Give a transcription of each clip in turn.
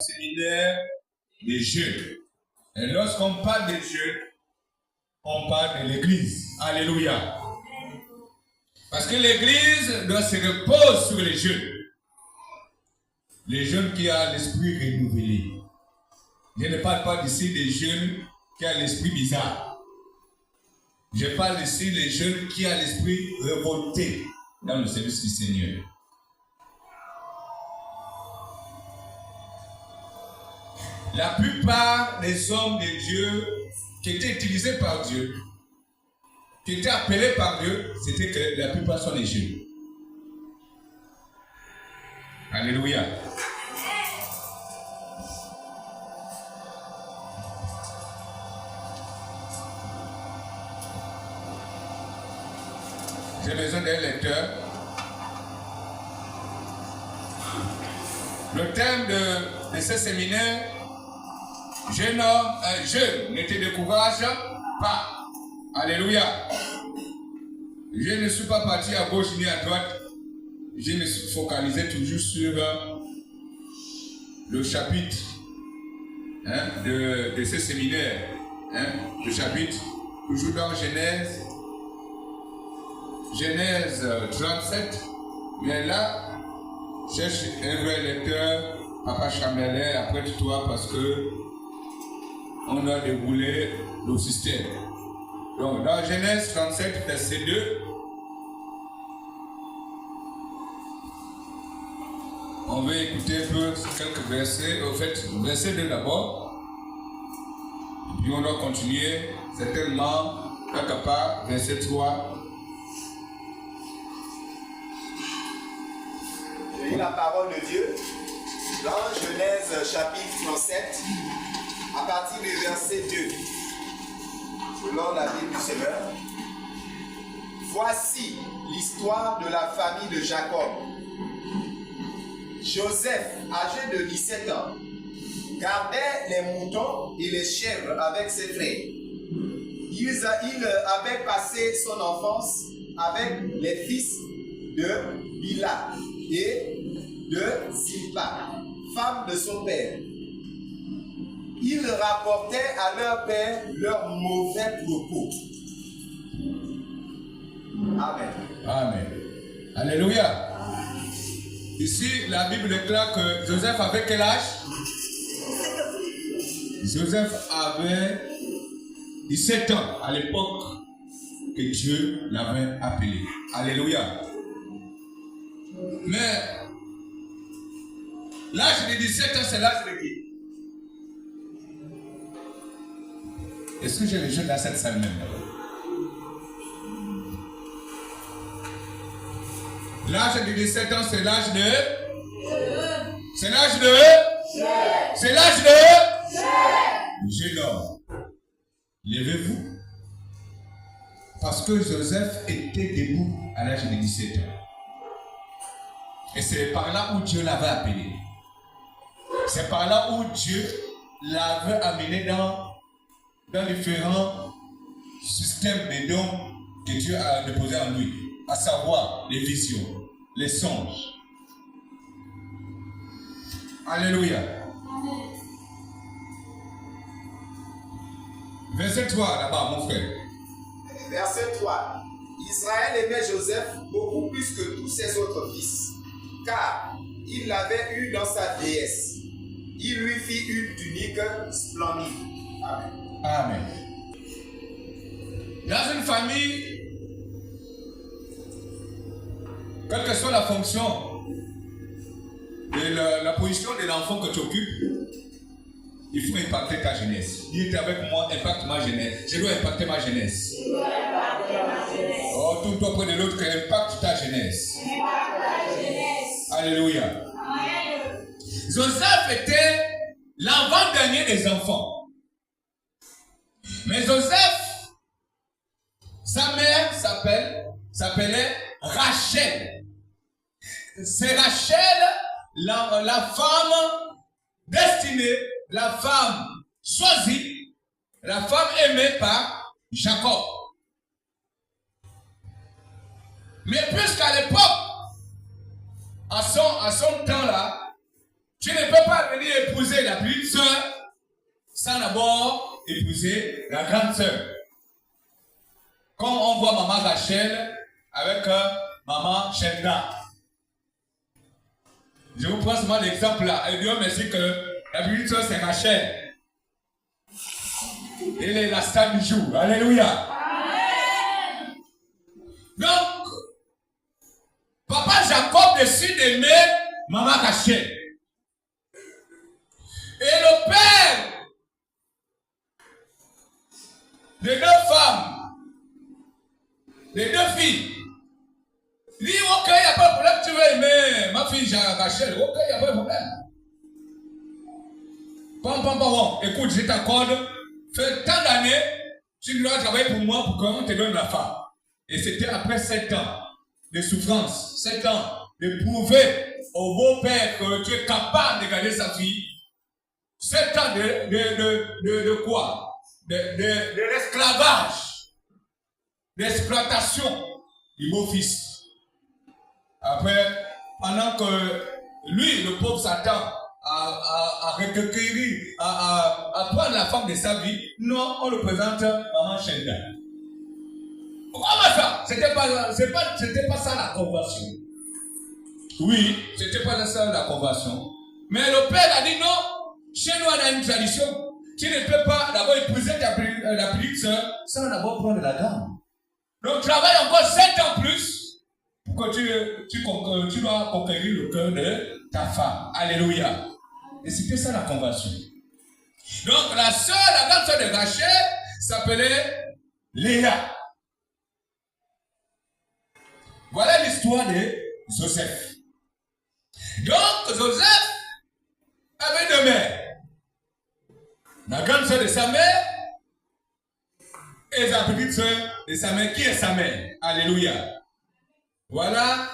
séminaire des jeunes. Et lorsqu'on parle des jeunes, on parle de l'église. Alléluia. Parce que l'église doit se reposer sur les jeunes. Les jeunes qui ont l'esprit renouvelé. Je ne parle pas d'ici des jeunes qui ont l'esprit bizarre. Je parle ici des jeunes qui ont l'esprit révolté dans le service du Seigneur. La plupart des hommes de Dieu qui étaient utilisés par Dieu, qui étaient appelés par Dieu, c'était que la plupart sont des jeunes. Alléluia. J'ai besoin d'un lecteur. Le thème de ce séminaire, jeune homme, jeune, ne te décourage pas. Alléluia. Je ne suis pas parti à gauche ni à droite. Je me suis focalisé toujours sur le chapitre de ce séminaire. Le chapitre, toujours dans Genèse 37. Mais là, cherche un vrai lecteur, Papa Chamelin, apprête-toi parce que on a déroulé le système. Donc, dans Genèse 37, verset 2, on va écouter un peu quelques versets. Au fait, verset 2 d'abord. Et puis on doit continuer certainement quelque part, verset 3. Je lis la parole de Dieu dans Genèse chapitre 37, à partir du verset 2. Selon la Bible du Seigneur. Voici l'histoire de la famille de Jacob. Joseph, âgé de 17 ans, gardait les moutons et les chèvres avec ses frères. Il avait passé son enfance avec les fils de Bila et de Zilpa, femme de son père. Ils rapportaient à leur père leur mauvais propos. Amen. Amen. Alléluia. Ici, la Bible déclare que Joseph avait quel âge? Joseph avait 17 ans à l'époque que Dieu l'avait appelé. Alléluia. Mais l'âge de 17 ans, c'est l'âge de qui? Est-ce que j'ai les jeunes dans cette salle même? L'âge de 17 ans, c'est l'âge de... C'est l'âge de... C'est l'âge de... Jeune homme. Levez-vous. Parce que Joseph était debout à l'âge de 17 ans. Et c'est par là où Dieu l'avait appelé. C'est par là où Dieu l'avait amené dans différents systèmes de dons que Dieu a déposés en lui. À savoir les visions, les songes. Alléluia. Verset 3 là-bas, mon frère. Verset 3. Israël aimait Joseph beaucoup plus que tous ses autres fils, car il l'avait eu dans sa vieillesse. Il lui fit une tunique splendide. Amen. Amen. Dans une famille, quelle que soit la fonction et la position de l'enfant que tu occupes, il faut impacter ta jeunesse. Il est avec moi, impacte ma jeunesse. Je dois impacter ma jeunesse. Oh, tout toi près de l'autre, impacte ta jeunesse. Alléluia. Joseph était l'avant-dernier des enfants. Mais Joseph, sa mère s'appelait Rachel. C'est Rachel, la femme destinée, la femme choisie, la femme aimée par Jacob. Mais puisqu'à l'époque, à son temps là, tu ne peux pas venir épouser la petite sœur sans d'abord épouser la grande sœur. Quand on voit maman Rachel avec maman Shelda. Je vous prends seulement l'exemple là. Et Dieu merci que la petite sœur c'est Rachel. Elle est la star du jour. Alléluia. Amen. Donc, papa Jacob décide d'aimer maman Rachel. Et le père des deux femmes, des deux filles, dit ok, il n'y a pas de problème, tu veux aimer ma fille Rachel, ok, il n'y a pas de problème. Bon, écoute, je t'accorde, fais tant d'années, tu dois travailler pour moi pour qu'on te donne la femme. Et c'était après 7 ans de souffrance, 7 ans de prouver au beau-père que tu es capable de garder sa fille. 7 ans de quoi? De l'esclavage, d'exploitation du beau-fils. Après, pendant que lui, le pauvre Satan, a recueilli, à prendre la femme de sa vie, non, on le présente maman Shelda. Pourquoi ça? C'était pas ça la conversion. Oui, c'était pas ça la conversion. Mais le père a dit non. Chez nous, on a une tradition. Tu ne peux pas d'abord épouser la petite sœur sans d'abord prendre la dame. Donc, travaille encore 7 ans plus pour que tu dois conquérir le cœur de ta femme. Alléluia. Et c'était ça la conversion. Donc, la grande sœur de Rachel s'appelait Léa. Voilà l'histoire de Joseph. Donc, Joseph avait 2 mères. La grande sœur de sa mère et la petite sœur de sa mère. Qui est sa mère? Alléluia. Voilà.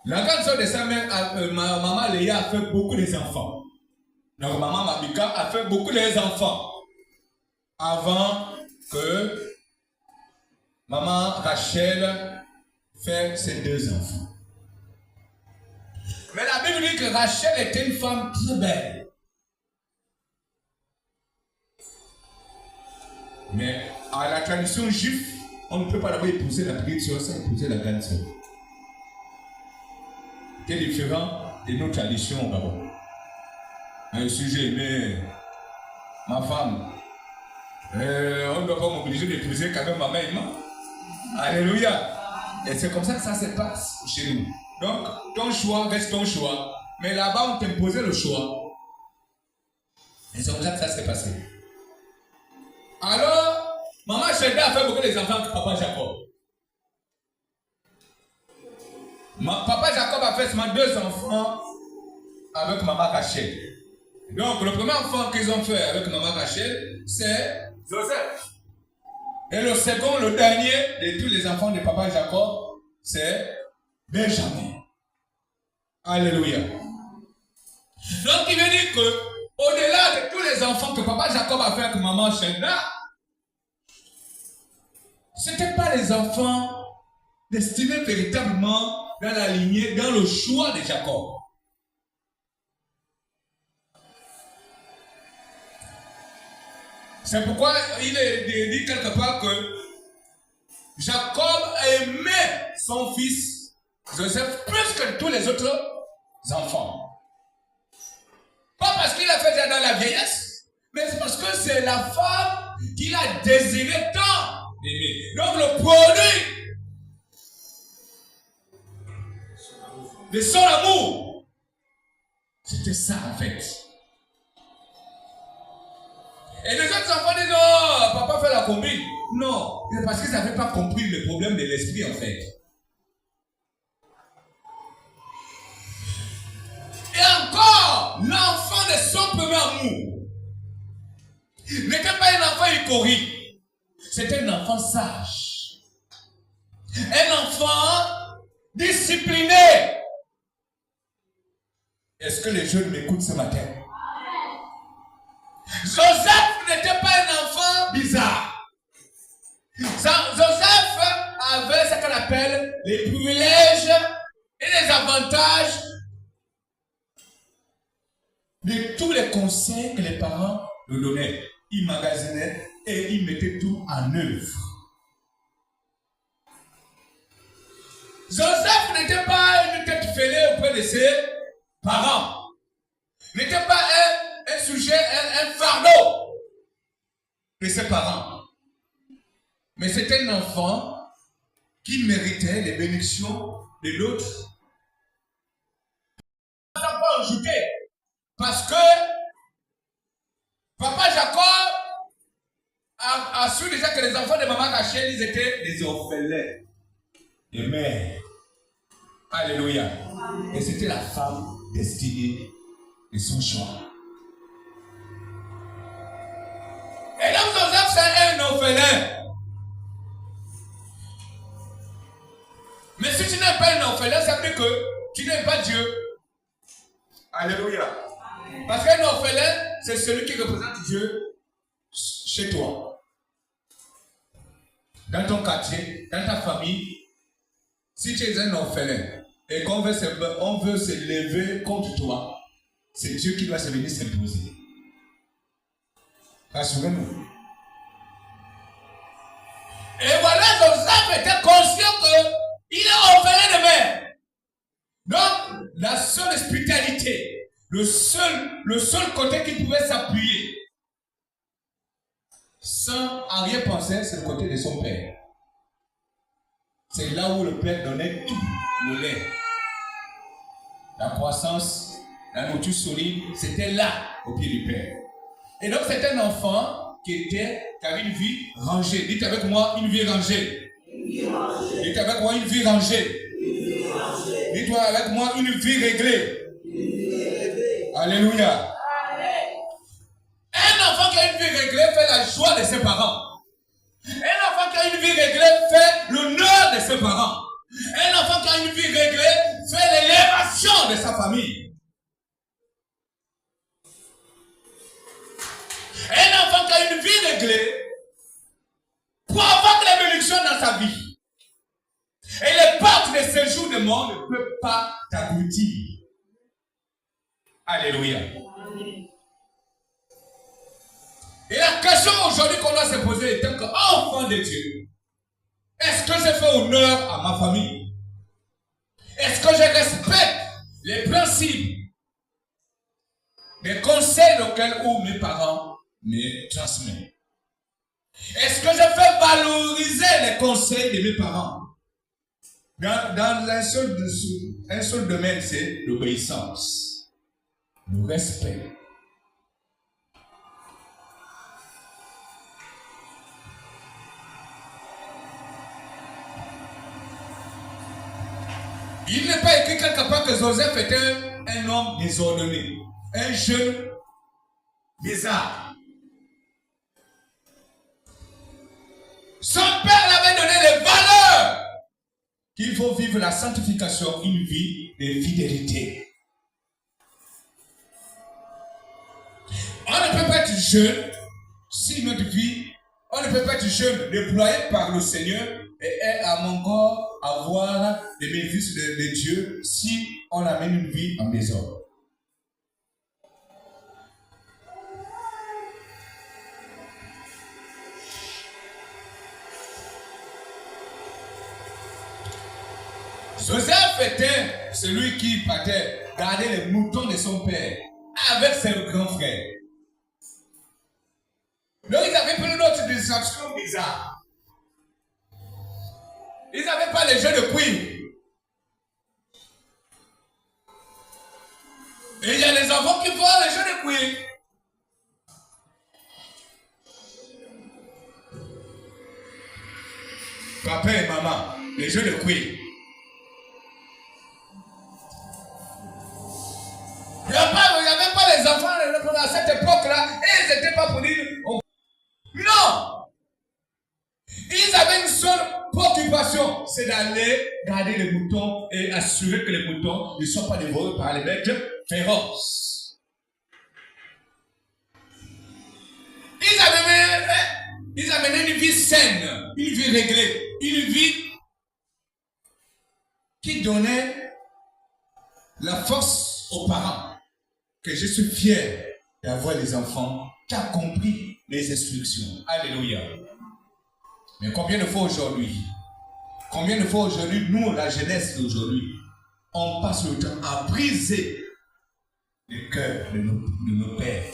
La grande sœur de sa mère, maman Léa, a fait beaucoup d'enfants. Donc maman Mabika a fait beaucoup d'enfants avant que maman Rachel fasse ses 2 enfants. Mais la Bible dit que Rachel était une femme très belle. Mais à la tradition juive, on ne peut pas d'abord épouser la petite sœur sans épouser la grande sœur. C'est différent de nos traditions au Gabon. Si j'ai aimé ma femme, on ne doit pas m'obliger d'épouser quand même ma mère. Alléluia. Et c'est comme ça que ça se passe chez nous. Donc, ton choix reste ton choix. Mais là-bas, on t'imposait le choix. Et c'est comme ça que ça s'est passé. Alors, maman Shelda a fait beaucoup d'enfants que papa Jacob. Papa Jacob a fait seulement 2 enfants avec maman Rachel. Donc, le premier enfant qu'ils ont fait avec maman Rachel, c'est Joseph. Et le second, le dernier de tous les enfants de papa Jacob, c'est Benjamin. Alléluia. Donc, il veut dire que, au-delà de tous les enfants que papa Jacob a fait avec maman Shelda, ce n'étaient pas les enfants destinés véritablement dans la lignée, dans le choix de Jacob. C'est pourquoi il est dit quelque part que Jacob aimait son fils Joseph plus que tous les autres enfants. Pas parce qu'il a fait ça dans la vieillesse, mais c'est parce que c'est la femme qu'il a désiré tant d'aimer. Donc le produit de son amour, c'était ça en fait. Et les autres enfants disent non, papa fait la combine. Non, c'est parce qu'ils n'avaient pas compris le problème de l'esprit en fait. Et encore, l'enfant de son premier amour n'était pas un enfant écorique. C'était un enfant sage. Un enfant discipliné. Est-ce que les jeunes m'écoutent ce matin? Joseph n'était pas un enfant bizarre. Joseph avait ce qu'on appelle les privilèges et les avantages de tous les conseils que les parents nous donnaient. Ils magasinaient et ils mettaient tout en œuvre. Joseph n'était pas une tête fêlée auprès de ses parents. N'était pas un sujet, un fardeau de ses parents. Mais c'était un enfant qui méritait les bénédictions de l'autre. On n'a pas ajouté. Parce que Papa Jacob a su déjà que les enfants de maman Rachel, ils étaient des orphelins. Des mères. Alléluia. Et c'était la femme destinée de son choix. Et donc Joseph, c'est un orphelin. Mais si tu n'es pas un orphelin, ça veut dire que tu n'aimes pas Dieu. Alléluia. Parce qu'un orphelin, c'est celui qui représente Dieu chez toi. Dans ton quartier, dans ta famille, si tu es un orphelin et qu'on veut se lever contre toi, c'est Dieu qui doit se venir s'imposer. Rassurez-nous. Et voilà, Joseph était conscient qu'il est orphelin de mère. Donc, la seule hospitalité, le seul côté qu'il pouvait s'appuyer, sans arrière-pensée, c'est le côté de son père. C'est là où le père donnait tout, le lait. La croissance, la nourriture solide, c'était là, au pied du père. Et donc, c'est un enfant qui avait une vie rangée. Dites avec moi, une vie rangée. Dites avec moi, une vie rangée. Dites-moi avec moi, une vie réglée. Alléluia. Un enfant qui a une vie réglée fait la joie de ses parents. Un enfant qui a une vie réglée fait l'honneur de ses parents. Un enfant qui a une vie réglée fait l'élévation de sa famille. Un enfant qui a une vie réglée provoque les bénédictions dans sa vie. Et les portes de séjour de mort ne peuvent pas t'abrutir. Alléluia. Et la question aujourd'hui qu'on doit se poser est qu'enfant de Dieu, est-ce que je fais honneur à ma famille? Est-ce que je respecte les principes, les conseils auxquels mes parents me transmettent? Est-ce que je fais valoriser les conseils de mes parents? Dans un seul domaine, c'est l'obéissance, le respect. Il n'est pas écrit quelque part que Joseph était un homme désordonné, un jeune bizarre. Son père l'avait donné les valeurs qu'il faut vivre la sanctification, une vie de fidélité. On ne peut pas être jeune si notre vie, on ne peut pas être jeune déployé par le Seigneur et encore avoir les bénéfices de Dieu si on amène une vie en désordre. Joseph était celui qui partait garder les moutons de son père avec ses grands frères. Donc ils avaient pris une autre distraction bizarre. Ils n'avaient pas les jeux de cuivre. Et il y a des enfants qui font les jeux de cuivre. Papa et maman, les jeux de cuivre. Il n'y avait pas les enfants à cette époque-là et ils n'étaient pas pour dire. Non! Ils avaient une seule préoccupation, c'est d'aller garder les moutons et assurer que les moutons ne soient pas dévorés par les bêtes féroces. Ils avaient une vie saine, une vie réglée, une vie qui donnait la force aux parents. que je suis fier d'avoir des enfants qui ont compris les instructions. Alléluia. Mais combien de fois aujourd'hui, nous, la jeunesse d'aujourd'hui, on passe le temps à briser le cœur de nos pères,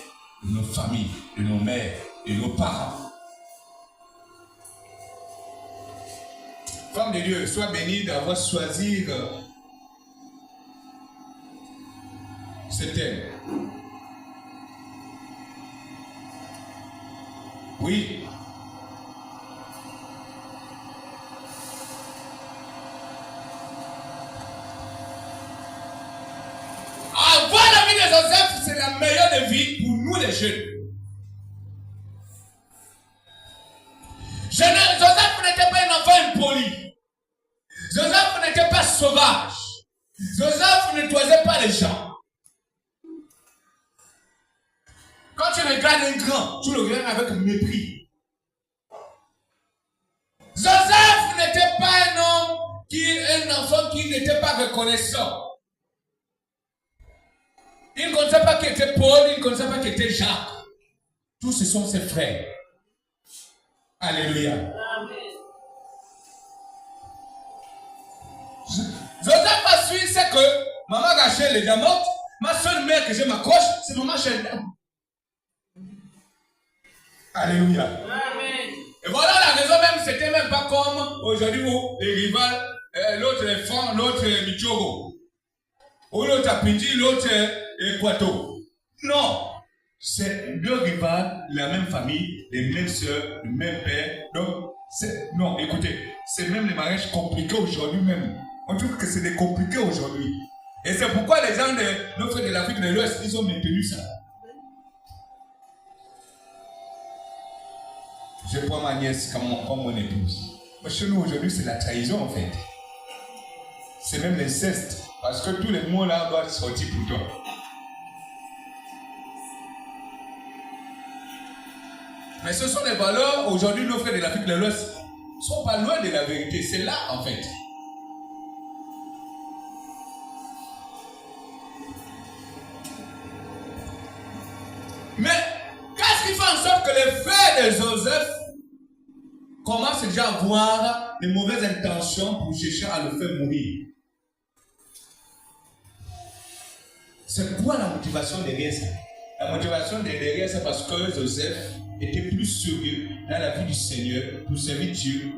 de nos familles, de nos mères, de nos parents. Femme de Dieu, sois bénie d'avoir choisi ce thème. Oui. Avoir la vie de Joseph, c'est la meilleure des vies pour nous les jeunes. Joseph n'était pas un enfant impoli. Joseph n'était pas sauvage. Joseph ne toisait pas les gens. Quand tu regardes un grand, tu le regardes avec mépris. Joseph n'était pas un enfant qui n'était pas reconnaissant. Il ne connaissait pas qui était Paul, il ne connaissait pas qui était Jacques. Tous ce sont ses frères. Alléluia. Amen. Joseph a su, c'est que maman Rachel est morte. Ma seule mère que je m'accroche, c'est maman Sheldon. Alléluia. Amen. Et voilà la raison même, c'était même pas comme aujourd'hui où les rivales, l'autre est Franc, l'autre est Michogo. Ou l'autre Apindi, l'autre est Kwato. Non. C'est deux rivales, la même famille, les mêmes soeurs, le même père. Donc, non, écoutez, c'est même les mariages compliqués aujourd'hui même. On trouve que c'est des compliqués aujourd'hui. Et c'est pourquoi les gens de nos frères de l'Afrique de l'Ouest, ils ont maintenu ça. Je prends ma nièce comme mon épouse. Mais chez nous aujourd'hui, c'est la trahison en fait. C'est même l'inceste. Parce que tous les mots là doivent sortir pour toi. Mais ce sont des valeurs, aujourd'hui, nos frères de l'Afrique de l'Ouest ne sont pas loin de la vérité. C'est là, en fait. Mais, qu'est-ce qui fait en sorte que les frères de Joseph commencent déjà à avoir de mauvaises intentions pour chercher à le faire mourir? C'est quoi la motivation derrière ça? La motivation derrière ça, parce que Joseph était plus sérieux dans la vie du Seigneur pour servir Dieu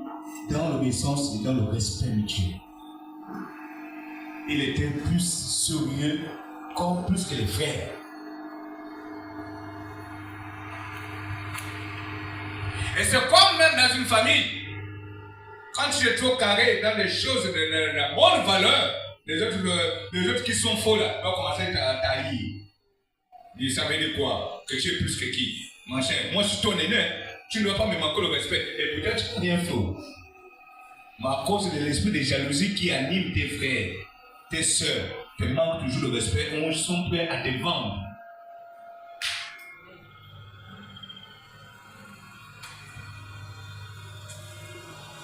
dans l'obéissance et dans le respect mutuel. Il était plus sérieux comme plus que les frères. Et c'est comme même dans une famille. Quand tu es trop carré dans des choses de la bonne valeur, les autres qui sont faux là, vont commencer à t'haïr. Ils savent dire quoi? Que tu es plus que qui? Machin. Moi, je suis ton aîné. Tu ne dois pas me manquer le respect. Et peut-être tu n'as rien fait. Mais à cause de l'esprit de jalousie qui anime tes frères, tes soeurs, te manquent toujours le respect. Ils sont prêts à te vendre.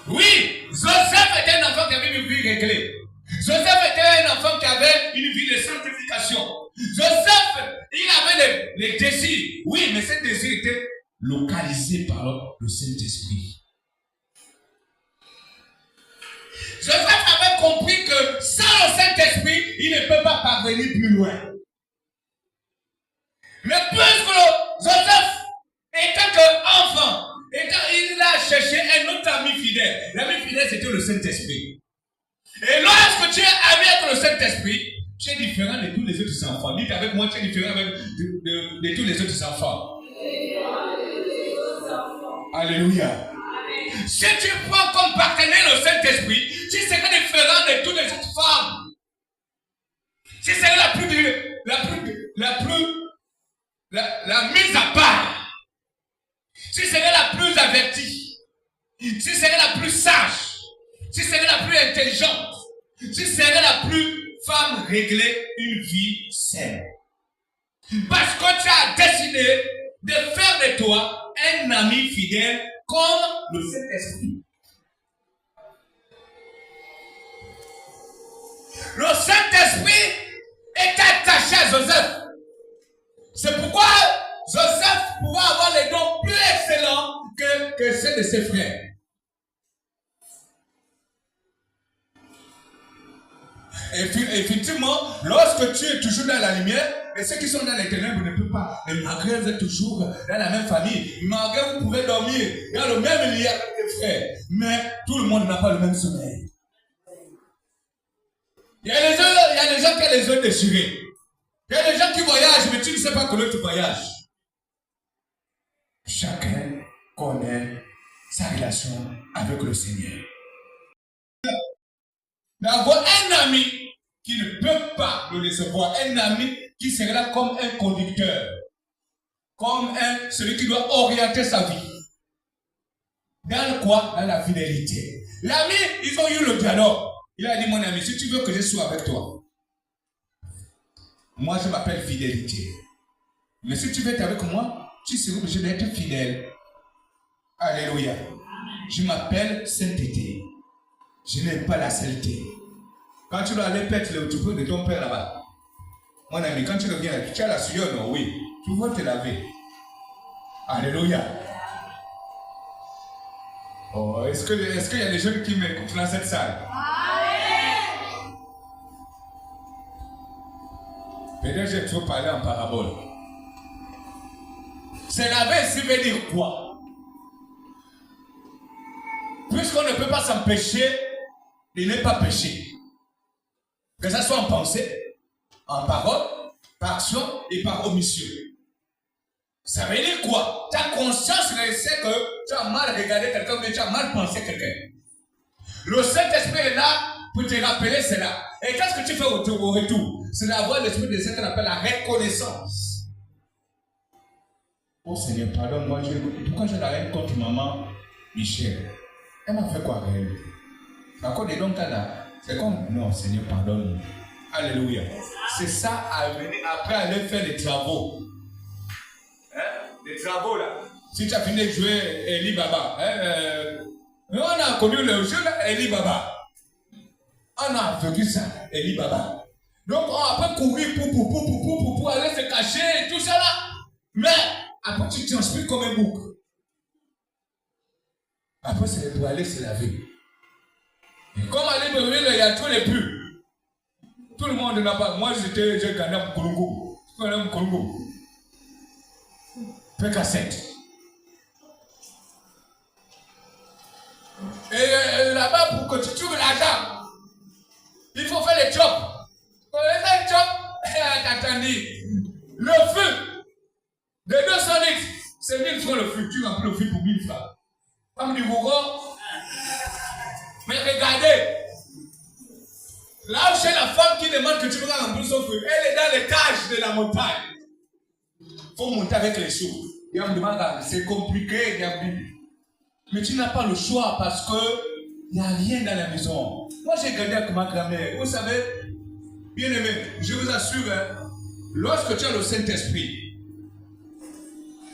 Oui, Joseph était un enfant qui avait une vie réglée. Joseph était un enfant qui avait une vie de sanctification. Joseph, il avait les désirs. Oui, mais ces désirs étaient localisés par le Saint-Esprit. Joseph avait compris que sans le Saint-Esprit, il ne peut pas parvenir plus loin. Mais puisque Joseph était qu'enfant, il a cherché un autre ami fidèle. L'ami fidèle, c'était le Saint-Esprit. Et lorsque tu es ami avec le Saint-Esprit, tu es différent de tous les autres enfants. Dites avec moi, tu es différent de tous les autres enfants. Alléluia. Amen. Si tu prends comme partenaire le Saint-Esprit, tu seras différent de toutes les autres femmes. Tu seras la mise à part. Tu seras la plus avertie. Tu seras la plus sage. Tu seras la plus intelligente. Tu seras la plus femme réglée, une vie saine. Parce que tu as décidé de faire de toi un ami fidèle comme le Saint-Esprit. Le Saint-Esprit est attaché à Joseph. C'est pourquoi Joseph pouvait avoir les dons plus excellents que ceux de ses frères. Effectivement, lorsque tu es toujours dans la lumière, et ceux qui sont dans les ténèbres ne peuvent pas. Et malgré vous êtes toujours dans la même famille, malgré vous pouvez dormir dans le même lit avec tes frères, mais tout le monde n'a pas le même sommeil. Il y a des gens qui ont les yeux déchirés. Il y a des gens qui voyagent, mais tu ne sais pas que l'autre voyage. Chacun connaît sa relation avec le Seigneur. D'avoir un ami qui ne peut pas le recevoir, un ami qui serait là comme un conducteur, comme celui qui doit orienter sa vie. Dans le quoi? Dans la fidélité. L'ami, ils ont eu le dialogue. Il a dit, mon ami, si tu veux que je sois avec toi, moi je m'appelle fidélité. Mais si tu veux être avec moi, tu seras obligé d'être fidèle. Alléluia. Je m'appelle sainteté. Je n'aime pas la saleté. Quand tu dois aller perdre le troupeau de ton père là-bas, mon ami, quand tu reviens, tu as la sueur, non? Oui. Tu vas te laver. Alléluia. Oh, est-ce qu'il y a des jeunes qui m'écoutent dans cette salle? Peut-être que je vais parler en parabole. C'est laver, ça veut dire quoi? Puisqu'on ne peut pas s'empêcher de ne pas pécher. Que ce soit en pensée, en parole, par action et par omission. Ça veut dire quoi? Ta conscience sait que tu as mal regardé quelqu'un, mais tu as mal pensé quelqu'un. Le Saint-Esprit est là pour te rappeler cela. Et qu'est-ce que tu fais au retour? C'est d'avoir l'esprit de ce qu'on appelle la reconnaissance. Oh Seigneur, pardonne-moi, pourquoi je la haine contre maman Michel? Elle m'a fait quoi réellement? Encore des dons qu'elle a. C'est comme, non Seigneur, pardonne-moi. Alléluia. C'est ça à venir après aller faire des travaux. Des travaux là. Si tu as fini de jouer Eli Baba, on a connu le jeu là, Eli Baba. On a vécu ça, Eli Baba. Donc on peut courir pour aller se cacher et tout ça là. Mais après tu transpires comme un bouc. Après c'est pour aller se laver. Et comme aller beurrer, il y a tous les pus. Tout le monde n'a pas. Moi j'ai gagné un Moukoulou. Tu connais Moukoulou? P-cassette. Et là-bas, pour que tu trouves l'argent, il faut faire les jobs. Pour faire les jobs, attendez. Le feu de 200 litres, c'est 1000 francs le feu. Tu remplis le feu pour 1000 francs. Comme du bourgon. Mais regardez. Là où c'est la femme qui demande que tu veux remplir son feu, elle est dans les cages de la montagne. Il faut monter avec les sous. Il me demande, c'est compliqué, mais tu n'as pas le choix parce que il n'y a rien dans la maison. Moi j'ai gardé avec ma grand-mère. Vous savez, bien aimé, je vous assure, lorsque tu as le Saint-Esprit,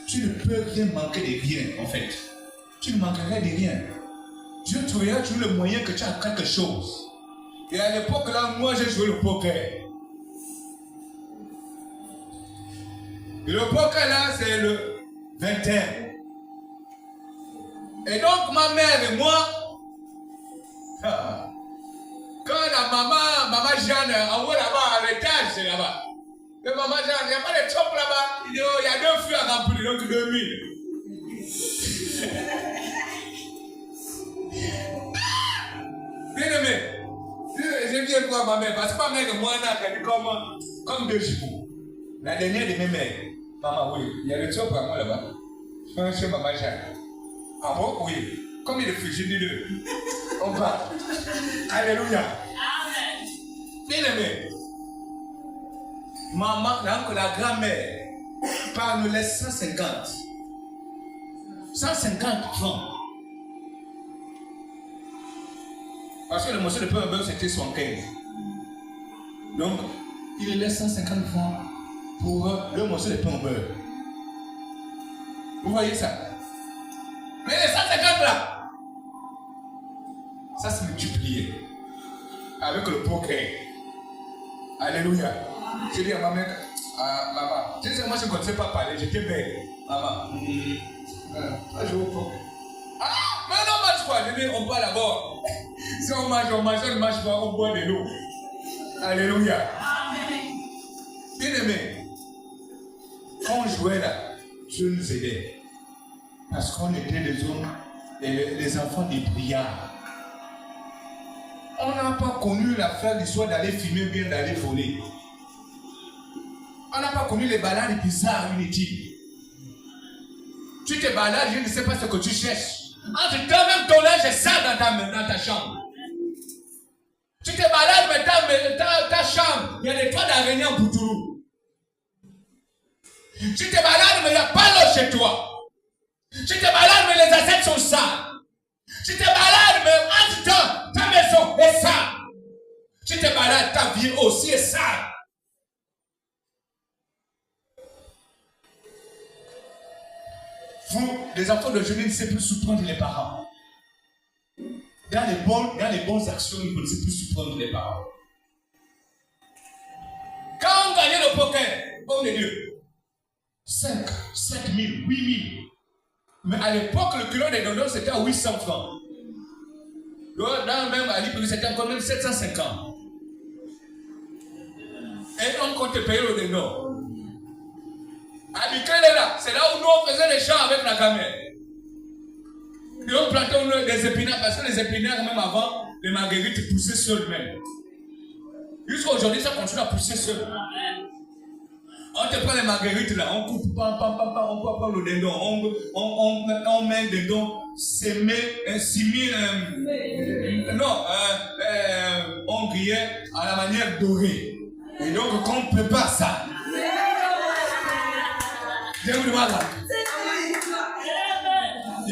tu ne peux rien manquer de rien en fait. Tu ne manquerais de rien. Dieu trouvera toujours le moyen que tu as quelque chose. Et à l'époque là, moi j'ai joué le poker. Et le poker là, c'est le 21. Et donc ma mère et moi, quand la maman Jeanne en haut là-bas, à l'étage, c'est là-bas. Et maman Jeanne, il n'y a pas de chop là-bas. Il dit, oh, il y a 2 fûts à remplir, donc 2000. Bien aimé, je viens voir ma mère, parce que ma mère et moi, on a comme 2 jumeaux. La dernière de mes mères. Maman, oui, il y a le chop à moi là-bas. Je pense que maman Jeanne. Ah bon? Oui. Comme il est frigide, on va. Alléluia. Amen. Bien aimé. Maman, la grand-mère, par nous laisse 150. 150 francs. Parce que le monsieur de pain beurre c'était 75. Donc, il laisse 150 francs pour le monsieur de pain au beurre. Vous voyez ça? Mais les 150 là, ça c'est multiplié avec le poker. Alléluia. Je dis à ma mère, Ah, maman, tu sais, moi je ne connaissais pas parler, j'étais belle. Maman. Je vous promets. Ah, mais non, mange quoi? On boit d'abord. Si on mange, on ne mange pas, on boit de l'eau. Alléluia. Bien aimé, quand on jouait là, Dieu nous aidait. Parce qu'on était les hommes, les enfants des brillards. On n'a pas connu l'affaire d'histoire d'aller filmer bien, d'aller voler. On n'a pas connu les balades bizarres, inutiles. Tu te balades, je ne sais pas ce que tu cherches. Entre toi même ton linge est sale dans ta chambre. Tu te balades, mais ta chambre, il y a des toits d'araignée en Boutourou. Tu te balades, mais il n'y a pas l'eau chez toi. Tu te balades, mais les assiettes sont sales. Tu te balades, mais entre toi, ta maison est sale. Tu te balades, ta vie aussi est sale. Vous, les enfants d'aujourd'hui, ne savez plus surprendre les parents. Dans les bonnes actions, vous ne savez plus surprendre les parents. Quand on gagnait le poker, homme de Dieu, 5 000, 8 000. Mais à l'époque, le kilo de dondons, c'était à 800 francs. Dans même à l'Ipri, c'était encore même 750. Et on compte payer le dondon. À Bikele là, c'est là où nous on faisait les champs avec la gamelle. Et on plantait des épinards, parce que les épinards, même avant, les marguerites poussaient seules même. Jusqu'à aujourd'hui, ça continue à pousser seul. On te prend les marguerites là, on coupe, on coupe le dindon, on met le dindon, on grillait à la manière dorée. Et donc, quand on prépare ça, il y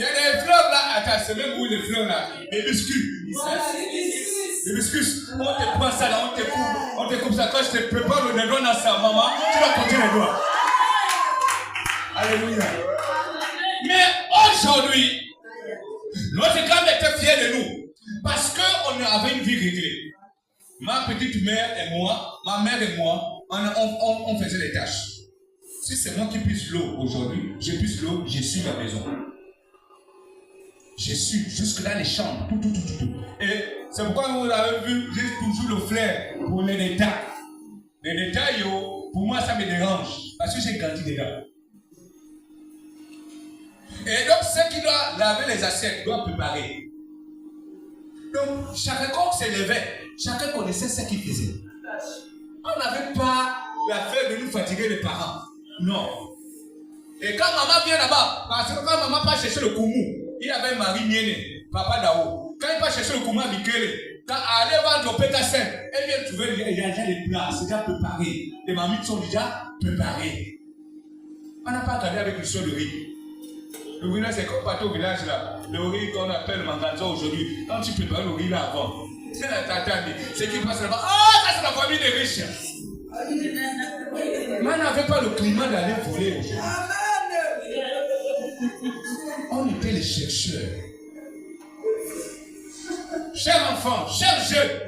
a des fleurs là, attends, c'est même où les fleurs là, les biscuits. Les biscuits, on te prend ça là, on te coupe ça. Quand je te prépare le dindon dans sa maman, tu vas compter les doigts. Alléluia. Mais aujourd'hui, notre grand était fier de nous. Parce qu'on avait une vie réglée. Ma petite mère et moi, ma mère et moi, on faisait les tâches. Si c'est moi qui pisse l'eau aujourd'hui, je pisse l'eau, je suis à la maison. Je suis jusque dans les chambres, tout. Et c'est pourquoi vous avez vu, j'ai toujours le flair pour les détails. Les détails, pour moi, ça me dérange. Parce que j'ai grandi dedans. Et donc, ceux qui doivent laver les assiettes doivent préparer. Donc, chacun se levait, chacun connaissait ce qu'il faisait. On n'avait pas l'affaire de nous fatiguer les parents. Non. Et quand maman vient là-bas, parce que quand maman part chercher le koumou, il avait Marie Miene, papa Dao. Quand il part chercher le koumou à Bikele, quand elle allait vendre au Pétassin, elle vient trouver, il y a déjà les plats, c'est déjà préparé. Les mamies sont déjà préparées. On n'a pas regardé avec le sol de riz. Le riz là, c'est comme partout au village là. Le riz qu'on appelle manganzo aujourd'hui. Quand tu prépares le riz là avant, c'est la tatami. C'est qui passe là-bas. Ah, ça c'est la famille des riches. Mais on n'avait pas le climat d'aller voler aujourd'hui. On était les chercheurs. Chers enfants, chers jeunes,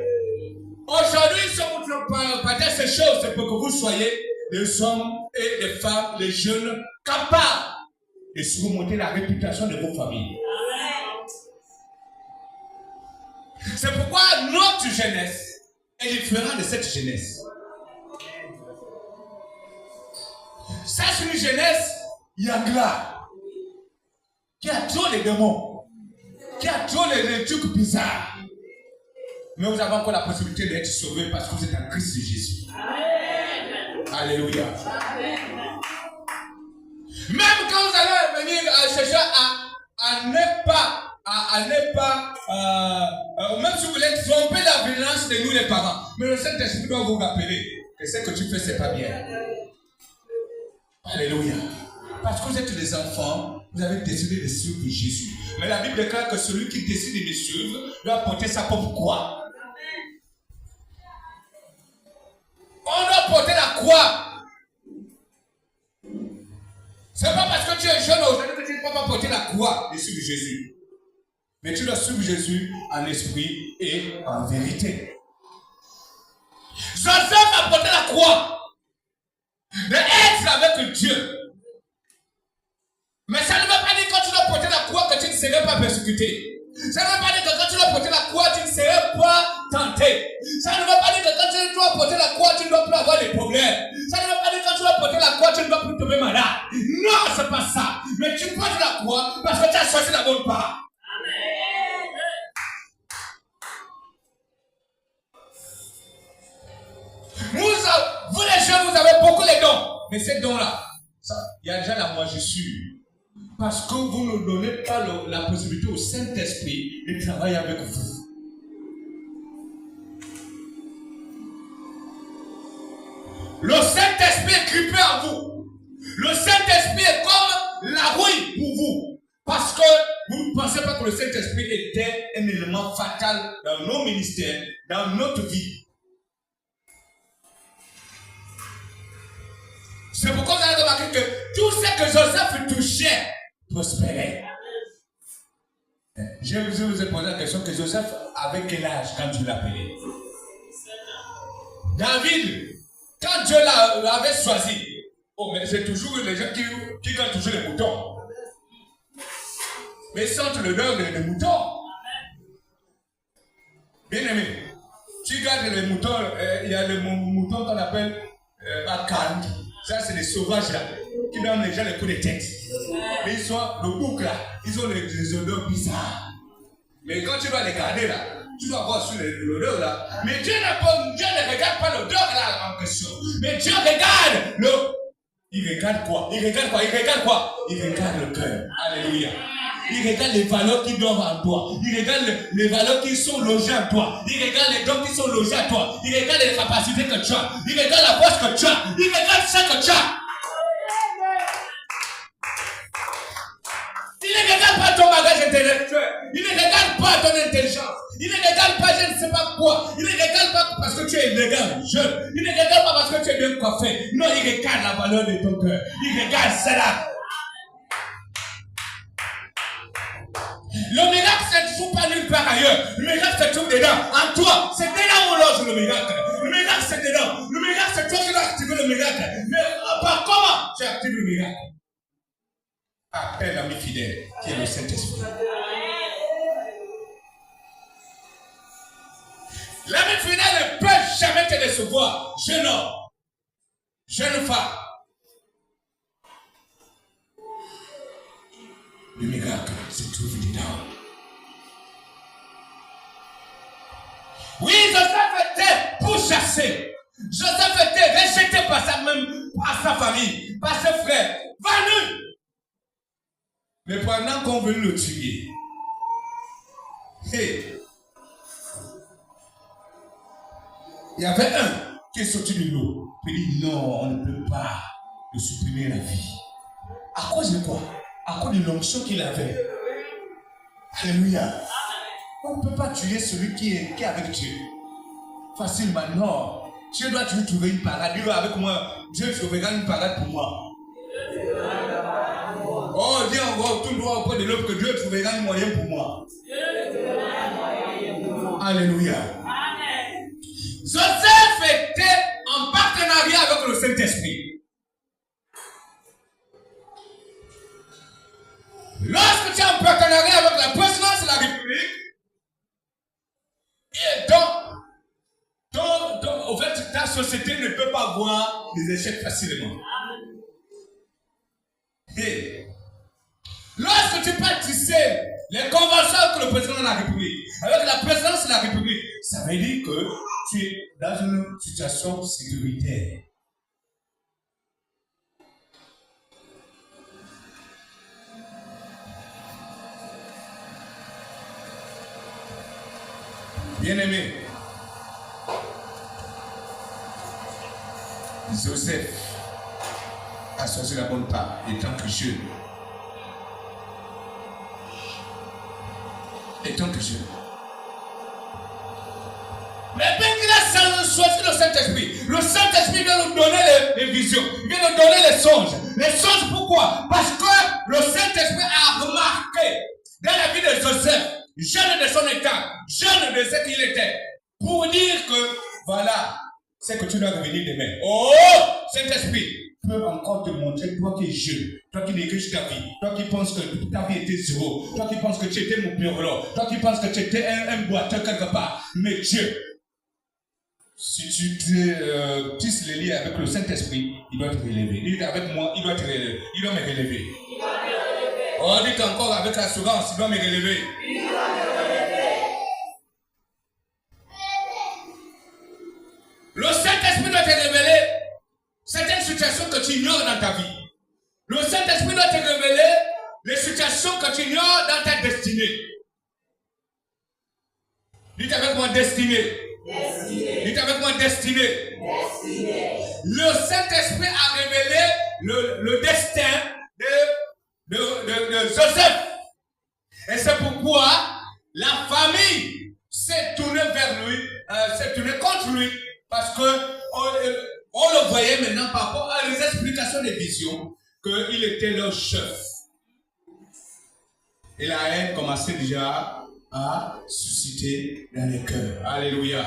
aujourd'hui, si on vous partage ces choses, c'est pour que vous soyez des hommes et des femmes, des jeunes, capables de surmonter la réputation de vos familles. C'est pourquoi notre jeunesse est différente de cette jeunesse. Ça, c'est une jeunesse yangla, qui a trop les démons, qui a trop les trucs bizarres. Mais vous avez encore la possibilité d'être sauvés parce que vous êtes en Christ Jésus. Amen. Alléluia. Amen. Même quand vous allez venir chercher à ne pas, même si vous voulez tromper la violence de nous les parents, mais le Saint-Esprit doit vous rappeler que ce que tu fais, c'est pas bien. Alléluia. Parce que vous êtes des enfants, vous avez décidé de suivre Jésus. Mais la Bible déclare que celui qui décide de me suivre doit porter sa propre croix. On doit porter la croix. C'est pas parce que tu es jeune aujourd'hui que tu ne peux pas porter la croix de suivre Jésus. Mais tu dois suivre Jésus en esprit et en vérité. Joseph a porté la croix. d'être avec Dieu. Mais ça ne veut pas dire que quand tu dois porter la croix que tu ne serais pas persécuté. Ça ne veut pas dire que quand tu dois porter la croix, tu ne serais pas tenté. Ça ne veut pas dire que quand tu dois porter la croix, tu ne dois plus avoir des problèmes. Ça ne veut pas dire que quand tu dois porter la croix, tu ne dois plus tomber malade. Non, c'est pas ça. Mais tu portes la croix parce que tu as choisi la bonne part. Vous les jeunes, vous avez beaucoup les dons. Mais ces dons-là, il y a déjà la moisissure. Parce que vous ne donnez pas la possibilité au Saint-Esprit de travailler avec vous. Le Saint-Esprit est grippé en vous. Le Saint-Esprit est comme la rouille pour vous. Parce que vous ne pensez pas que le Saint-Esprit était un élément fatal dans nos ministères, dans notre vie. C'est pourquoi vous avez remarqué que tout ce que Joseph touchait prospérait. Je vous ai posé la question que Joseph avait quel âge quand Dieu l'appelait? David, quand Dieu l'avait choisi, mais c'est toujours les gens qui gardent toujours les moutons. Mais sentent l'odeur des moutons. Bien aimé, tu gardes les moutons, il y a les moutons qu'on appelle Akan. Ça, c'est les sauvages là, qui donnent les gens les coups de tête. Mais ils sont le bouc là, ils ont les odeurs bizarres. Mais quand tu vas les garder là, tu dois voir sur l'odeur là. Mais Dieu ne regarde pas l'odeur là en question. Mais Dieu regarde Il regarde quoi? Il regarde le cœur. Alléluia. Il regarde les valeurs qui dorment en toi. Il regarde les valeurs qui sont logées en toi. Il regarde les dons qui sont logés en toi. Il regarde les capacités que tu as. Il regarde la force que tu as. Il regarde ce que tu as. Il ne regarde pas ton bagage intellectuel. Il ne regarde pas ton intelligence. Il ne regarde pas je ne sais pas quoi. Il ne regarde pas parce que tu es élégant, jeune. Il ne regarde pas parce que tu es bien coiffé. Non, il regarde la valeur de ton cœur. Il regarde cela. Le miracle se trouve pas nulle part ailleurs. Le miracle se trouve dedans. En toi, c'est dedans où loge le miracle. Le miracle c'est dedans. Le miracle c'est toi qui dois activer le miracle. Mais par comment tu actives le miracle? Appelle l'ami fidèle qui est le Saint-Esprit. L'ami fidèle ne peut jamais te décevoir. Jeune homme, jeune femme. Le miracle se trouve dedans. Oui, Joseph était pourchassé. Joseph était rejeté par sa famille, par ses frères, vendu. Mais pendant qu'on veut le tuer, il y avait un qui est sorti de l'eau. Il dit non, on ne peut pas le supprimer la vie. À cause de quoi? À cause de l'onction qu'il avait. Alléluia. On ne peut pas tuer celui qui est avec Dieu. Facilement, non. Dieu doit toujours trouver une parade. Dieu avec moi. Dieu trouvera une parade pour moi. Oh, Dieu, on va tout droit auprès de l'autre que Dieu trouvera un moyen pour moi. Alléluia. Joseph était en partenariat avec le Saint-Esprit. Lorsque tu es en partenariat avec la présidence de la République, et donc, au fait, ta société ne peut pas voir des échecs facilement. Et lorsque tu peux tisser les conventions avec le président de la République, avec la présidence de la République, ça veut dire que tu es dans une situation sécuritaire. Bien-aimé, Joseph a choisi la bonne part étant que jeune. Mais bien qu'il a choisi le Saint-Esprit vient nous donner les visions, il vient nous donner les songes. Les songes pourquoi? Parce que le Saint-Esprit a remarqué dans la vie de Joseph, jeune de son état, jeune de ce qu'il était, pour dire que voilà, c'est que tu dois revenir demain. Oh, Saint-Esprit, peut encore te montrer, toi qui es jeune, toi qui négliges ta vie, toi qui penses que ta vie était zéro, toi qui penses que tu étais mon pyrolo, toi qui penses que tu étais un boiteux quelque part. Mais Dieu, si tu tisses les liens avec le Saint-Esprit, il doit te relever. Il est avec moi, il doit te relever. Il doit me relever. Oh, dites encore avec assurance, il doit me relever. Le Saint-Esprit doit te révéler certaines situations que tu ignores dans ta vie. Le Saint-Esprit doit te révéler les situations que tu ignores dans ta destinée. Dites avec moi destinée. Dites avec moi destinée. Le Saint-Esprit a révélé le destin de Joseph. Et c'est pourquoi la famille s'est tournée vers lui, s'est tournée contre lui, parce que on le voyait maintenant par rapport à les explications des visions qu'il était leur chef. Et la haine commençait déjà à susciter dans les cœurs. Alléluia.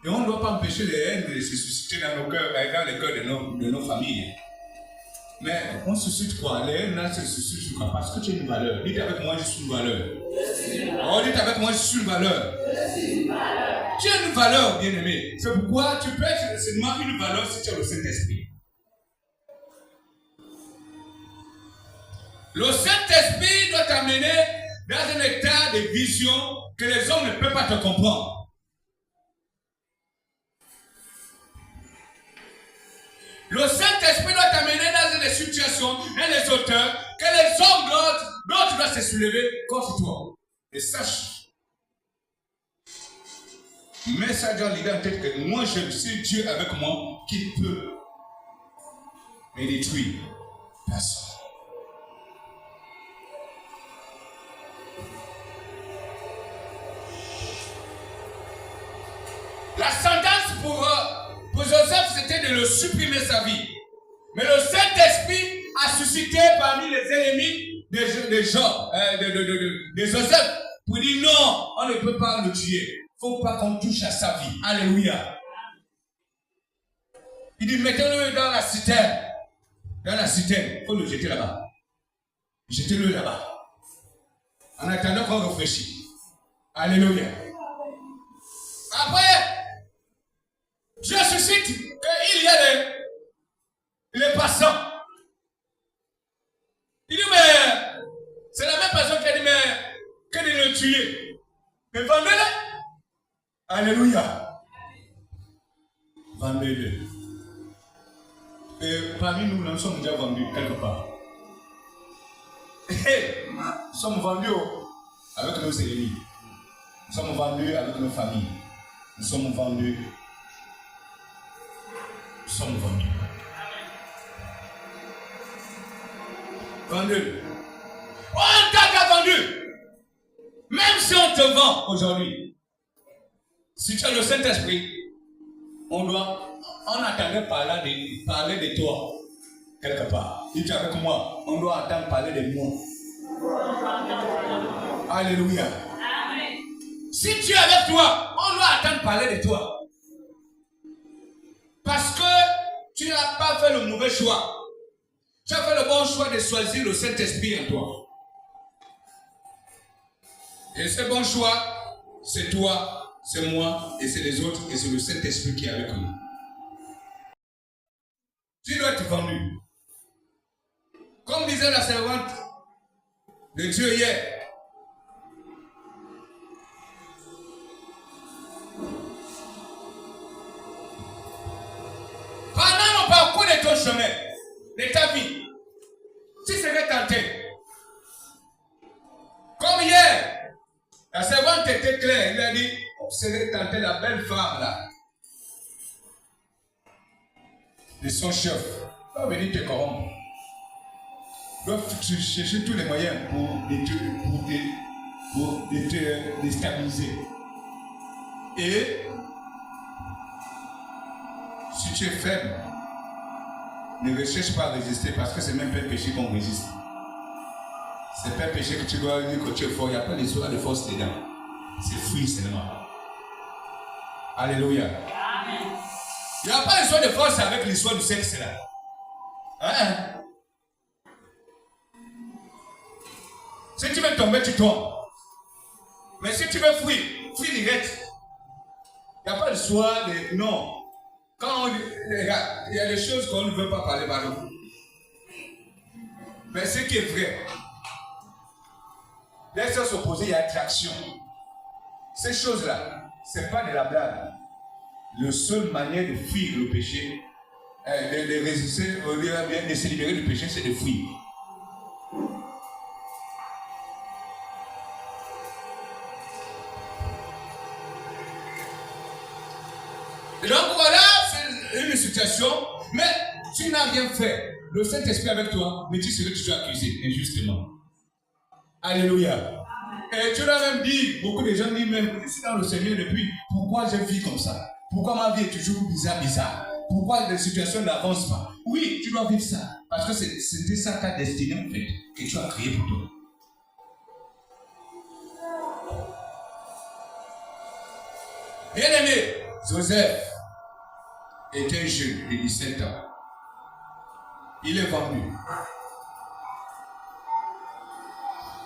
Et on ne doit pas empêcher les haines de se susciter dans nos cœurs, dans les cœurs de nos familles. Mais on suscite quoi? Les haines là se suscitent quoi? Parce que tu as une valeur. Dites avec moi, je suis une valeur. Oh, dites avec moi, je suis une valeur. Tu as une valeur, bien-aimé. C'est pourquoi tu peux être seulement une valeur si tu as le Saint-Esprit. Le Saint-Esprit doit t'amener dans un état de vision que les hommes ne peuvent pas te comprendre. Le Saint-Esprit doit t'amener dans des situations, dans les hauteurs, que les hommes d'autres doivent se soulever contre toi. Et sache, mets ça dans l'idée en tête que moi je suis Dieu avec moi qui peut me détruire. Personne. La sentence pour Joseph, c'était de le supprimer sa vie. Mais le Saint-Esprit a suscité parmi les ennemis de Joseph pour dire non, on ne peut pas le tuer. Il ne faut pas qu'on touche à sa vie. Alléluia. Il dit mettez-le dans la citerne. Dans la citerne, il faut le jeter là-bas. Jetez-le là-bas. En attendant qu'on réfléchisse. Alléluia. Après, Dieu suscite qu'il y a les passants. Il dit, mais c'est la même personne qui a dit, mais que de le tuer. Mais vendez-le. Alléluia. Vendez-le. Et parmi nous, nous sommes déjà vendus quelque part. Nous sommes vendus avec nos ennemis. Nous sommes vendus avec nos familles. Nous sommes vendus. Nous sommes vendus. Vendu. On t'a déjà vendu. Même si on te vend aujourd'hui, si tu as le Saint-Esprit, on attendait parler de toi quelque part. Si tu es avec moi, on doit entendre parler de moi. Alléluia. Amen. Si tu es avec toi, on doit entendre parler de toi. Parce que tu n'as pas fait le mauvais choix. Tu as fait le bon choix de choisir le Saint-Esprit en toi. Et ce bon choix, c'est toi, c'est moi, et c'est les autres, et c'est le Saint-Esprit qui est avec nous. Tu dois être vendu. Comme disait la servante de Dieu hier. Pendant le parcours de ton chemin, de ta vie, tu serais tenté. Comme hier, la servante était claire. Il a dit, on serait tenté la belle femme là. De son chef. Va venir te corrompre. Doivent chercher tous les moyens pour te déstabiliser. Et si tu es faible, ne recherche pas à résister parce que c'est même pas un péché qu'on résiste. C'est pas un péché que tu dois dire que tu es fort. Il n'y a pas d'histoire de force dedans. C'est fruit seulement. Alléluia. Amen. Il n'y a pas d'histoire de force avec l'histoire du sexe là. Hein? Si tu veux tomber, tu tombes. Mais si tu veux fuir, fuis direct. Il n'y a pas de choix de... Non. Quand on... Regarde, il y a des choses qu'on ne veut pas parler par nous. Mais ce qui est vrai, les sens opposés, il y a attraction. Ces choses-là, ce n'est pas de la blague. La seule manière de fuir le péché, de résister, de se libérer du péché, c'est de fuir. Et donc voilà, c'est une situation, mais tu n'as rien fait. Le Saint-Esprit avec toi, mais tu serais toujours accusé, injustement. Alléluia. Et tu l'as même dit, beaucoup de gens disent même, ici dans le Seigneur depuis, pourquoi je vis comme ça? Pourquoi ma vie est toujours bizarre? Pourquoi les situations n'avancent pas? Oui, tu dois vivre ça. Parce que c'était ça ta destinée en fait, que tu as créé pour toi. Bien-aimé, Joseph était jeune de 17 ans. Il est vendu.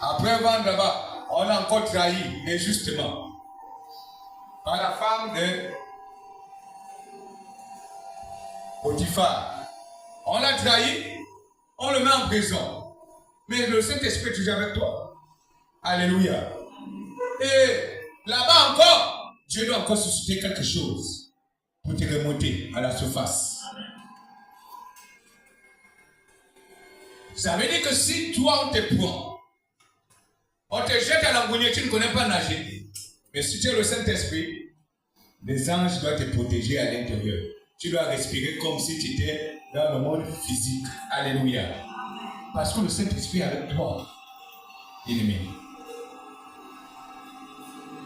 Après vendre là-bas, on a encore trahi injustement par la femme de Potiphar. On l'a trahi, on le met en prison. Mais le Saint-Esprit est toujours avec toi. Alléluia. Et là-bas encore, Dieu doit encore susciter quelque chose pour te remonter à la surface. Ça veut dire que si toi on te prend, on te jette à l'engouille, tu ne connais pas nager. Mais si tu as le Saint-Esprit, les anges doivent te protéger à l'intérieur. Tu dois respirer comme si tu étais dans le monde physique. Alléluia. Parce que le Saint-Esprit est avec toi, ennemi.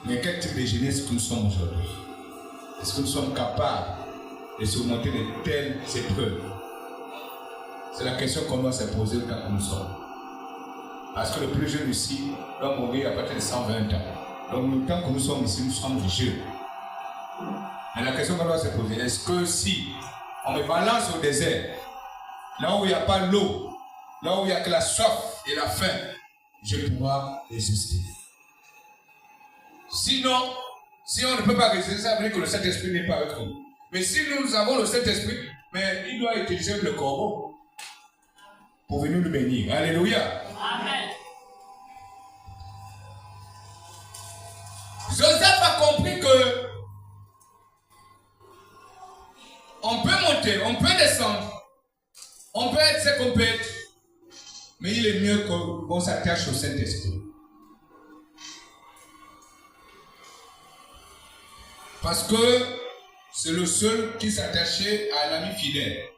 Mais quel type de jeunesse que nous sommes aujourd'hui? Est-ce que nous sommes capables de surmonter de telles épreuves? C'est la question qu'on doit se poser au temps que nous sommes. Parce que le plus jeune ici doit mourir à partir de 120 ans. Donc le temps que nous sommes ici, nous sommes jeunes. Mais la question qu'on doit se poser, est-ce que si on me balance au désert, là où il n'y a pas l'eau, là où il n'y a que la soif et la faim, je pourrai résister? Sinon, si on ne peut pas résister, ça veut dire que le Saint-Esprit n'est pas avec nous. Mais si nous avons le Saint-Esprit, mais il doit utiliser le corbeau pour venir nous bénir. Alléluia. Amen. Joseph a compris que on peut monter, on peut descendre, on peut être ce qu'on peut être, mais il est mieux qu'on s'attache au Saint-Esprit. Parce que c'est le seul qui s'attachait à l'ami fidèle.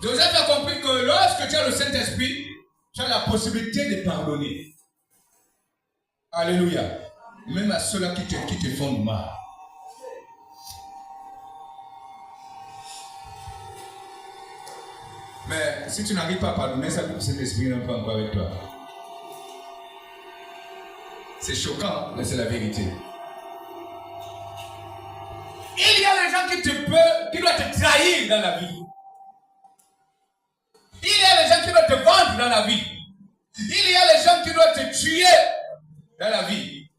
Joseph a compris que lorsque tu as le Saint-Esprit, tu as la possibilité de pardonner. Alléluia. Même à ceux-là qui te font du mal. Mais si tu n'arrives pas à pardonner, ça veut dire que cet esprit n'est pas encore avec toi. C'est choquant, mais c'est la vérité. Il y a des gens qui doivent te trahir dans la vie. Il y a des gens qui doivent te vendre dans la vie. Il y a des gens qui doivent te tuer dans la vie.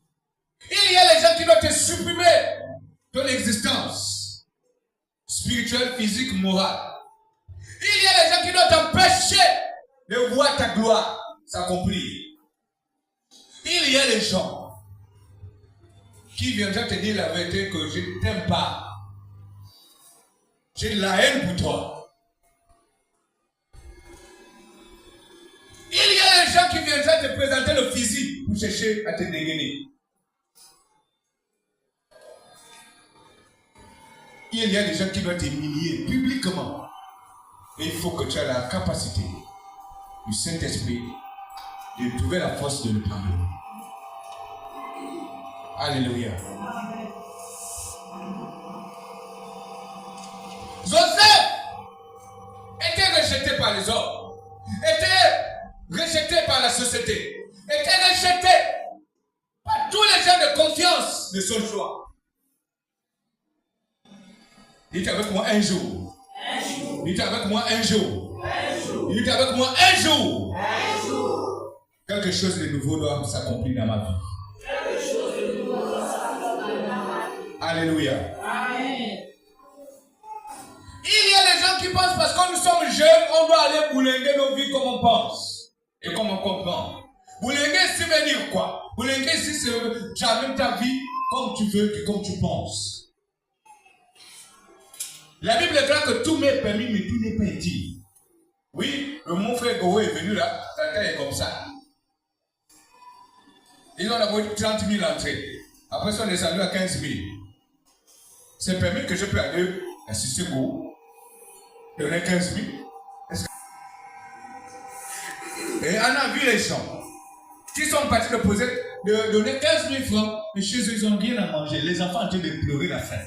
Il y a des gens qui doivent te supprimer ton existence spirituelle, physique, morale. Il y a des gens qui doivent t'empêcher de voir ta gloire s'accomplir. Il y a des gens qui viendront te dire la vérité que je ne t'aime pas. J'ai de la haine pour toi. Il y a des gens qui viendront te présenter le physique pour chercher à te dégainer. Il y a des gens qui doivent t'humilier publiquement. Et il faut que tu aies la capacité du Saint-Esprit de trouver la force de le pardonner. Alléluia. Joseph était rejeté par les hommes, était rejeté par la société, était rejeté par tous les gens de confiance de son choix. Dites avec moi un jour. Il était avec moi un jour. Il était avec moi un jour. Quelque chose de nouveau doit s'accomplir dans ma vie. Alléluia. Il y a des gens qui pensent parce que nous sommes jeunes, on doit aller boulinguer nos vies comme on pense et comme on comprend. Boulinguer, ça veut dire quoi? Boulinguer, c'est tu amènes ta vie comme tu veux et comme tu penses. La Bible déclare que tout m'est permis, mais tout n'est pas utile. Oui, mon frère Goho est venu là, quelqu'un est comme ça. Ils ont d'abord 30 000 entrées. Après, ils sont descendus à 15 000. C'est permis que je peux aller assister Goho. Donner 15 000. Et on a vu les gens qui sont partis de donner 15 000 francs, mais chez eux, ils n'ont rien à manger. Les enfants ont en train de pleurer la faim.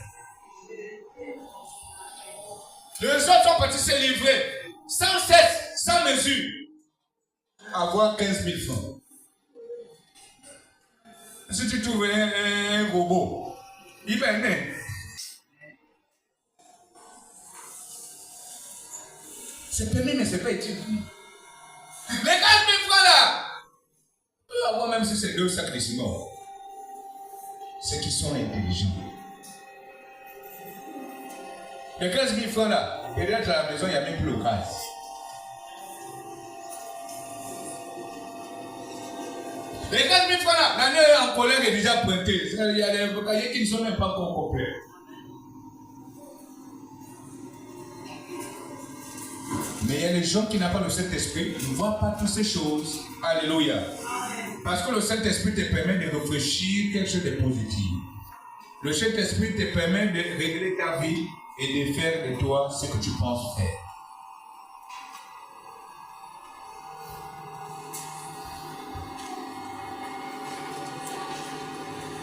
Les autres sont partis se livrer, sans cesse, sans mesure, avoir 15 000 francs. Si tu trouves un robot, il va aimer. C'est permis, mais ce n'est pas utile. Les 15 000 francs là, peut avoir même si c'est 2 sacs de ciment. Ceux qui sont intelligents. Les 15 000 francs là, et d'être à la maison, il n'y a même plus le gaz. Les 15 000 francs là, l'année en collègue est déjà pointée. Il y a des cahiers qui ne sont même pas encore complets. Mais il y a des gens qui n'ont pas le Saint-Esprit, qui ne voient pas toutes ces choses. Alléluia. Parce que le Saint-Esprit te permet de réfléchir quelque chose de positif. Le Saint-Esprit te permet de régler ta vie et de faire de toi ce que tu penses faire.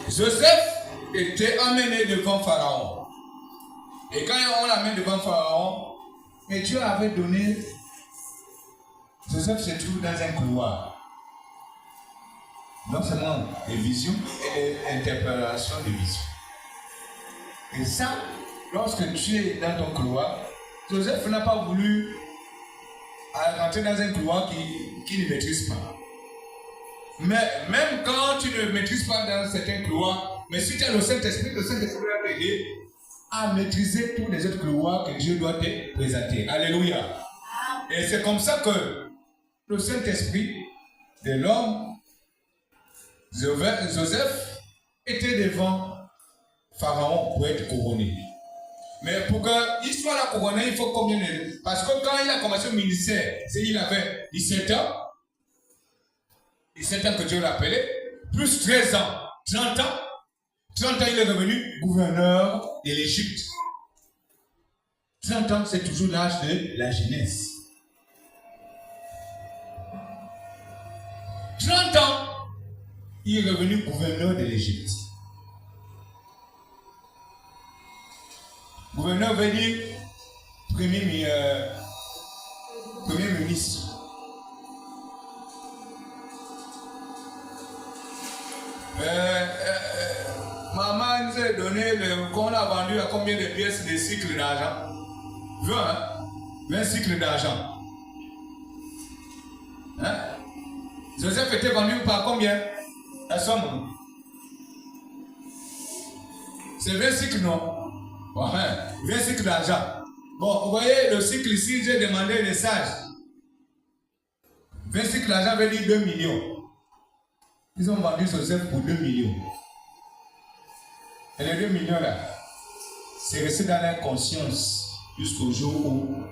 Joseph était emmené devant Pharaon. Et quand on l'amène devant Pharaon, mais Dieu avait donné, Joseph se trouve dans un couloir. Non seulement des visions et des interprétations de visions. Et ça, lorsque tu es dans ton couloir, Joseph n'a pas voulu rentrer dans un couloir qui ne maîtrise pas. Mais même quand tu ne maîtrises pas dans certains couloirs, mais si tu as le Saint-Esprit va t'aider à maîtriser tous les autres couloirs que Dieu doit te présenter. Alléluia. Et c'est comme ça que le Saint-Esprit de l'homme, Joseph, était devant Pharaon pour être couronné. Mais pour qu'il soit là couronné, il faut combien de... Parce que quand il a commencé le ministère, il avait 17 ans. 17 ans que Dieu l'appelait, plus 13 ans, 30 ans. 30 ans, il est devenu gouverneur de l'Égypte. 30 ans, c'est toujours l'âge de la jeunesse. 30 ans, il est devenu gouverneur de l'Égypte. Gouverneur veut dire premier ministre. Maman nous a donné qu'on a vendu à combien de pièces de cycles d'argent? 20, hein? 20 cycles d'argent. Hein? Joseph était vendu par combien? La somme. C'est 20 cycles, non? Ouais, 20 cycles d'argent. Bon, vous voyez le cycle ici, j'ai demandé les sages. 20 cycles d'argent veut dire 2 millions. Ils ont vendu Joseph pour 2 millions. Et les 2 millions là, c'est resté dans leur conscience jusqu'au jour où